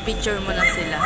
Picture mo na sila.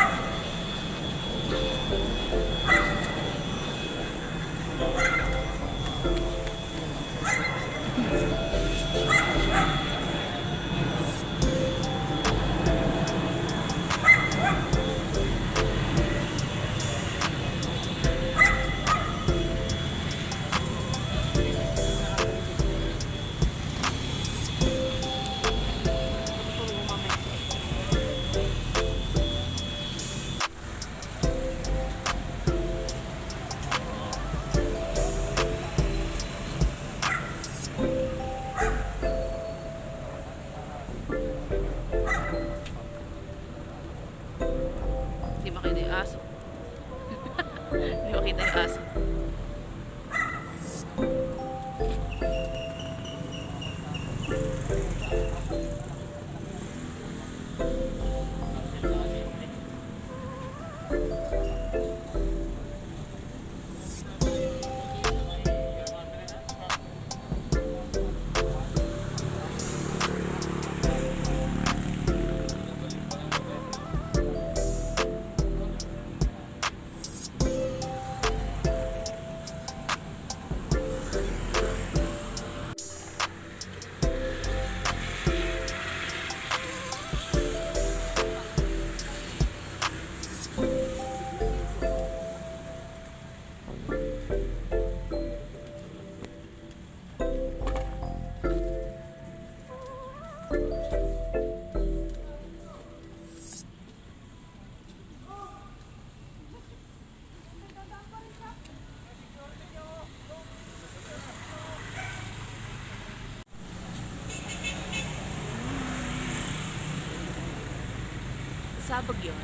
Hindi makita yung aso. Hindi makita yung aso. Sabog yun.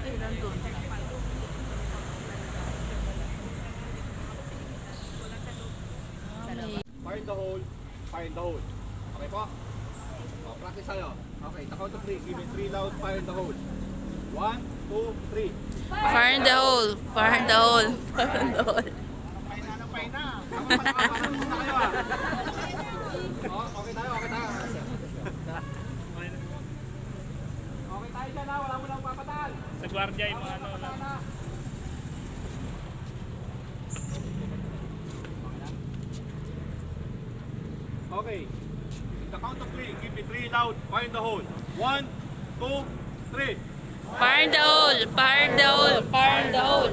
Ay, nandun. Find the hole. Find the hole. Okay po? Practice tayo. Okay, the count of 3. Give me 3 loud. Find the hole. 1, 2, 3. Find the hole. Find the hole. Find the hole. Paina na, paina. Parang muna kayo ah. Okay tayo, okay tayo. Okay tayo dyan ah. Wala mo lang papataan. Sa gwardiya yung mga ano. Okay. The count of 3. Give me 3 loud. Find the hole. 1, 2, 3. Find the hole. Find the hole. Find the hole.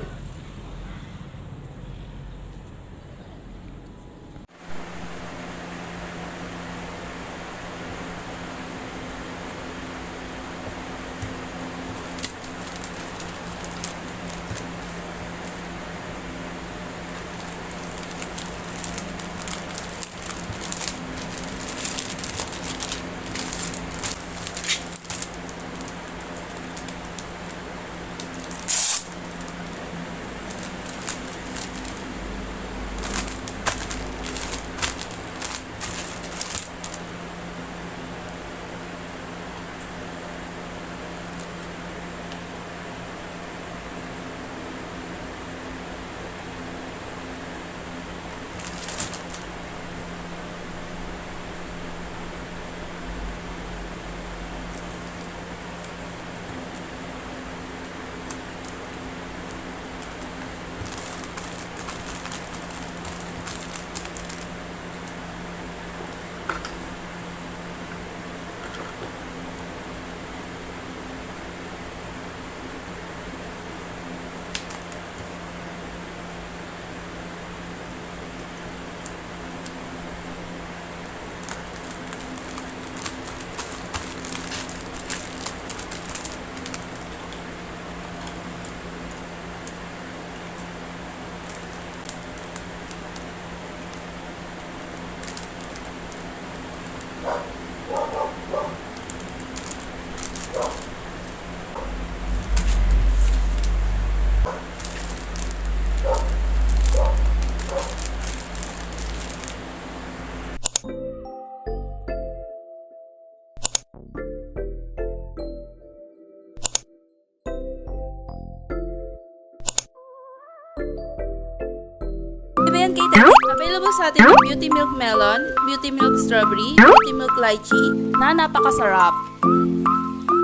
BnK Collections. Available sa atin ang Beauty Milk Melon, Beauty Milk Strawberry, Beauty Milk Lychee na napakasarap.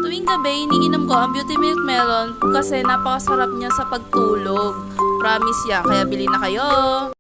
Tuwing gabi, iniinom ko ang Beauty Milk Melon kasi napakasarap niya sa pagtulog. Promise yan, kaya bili na kayo!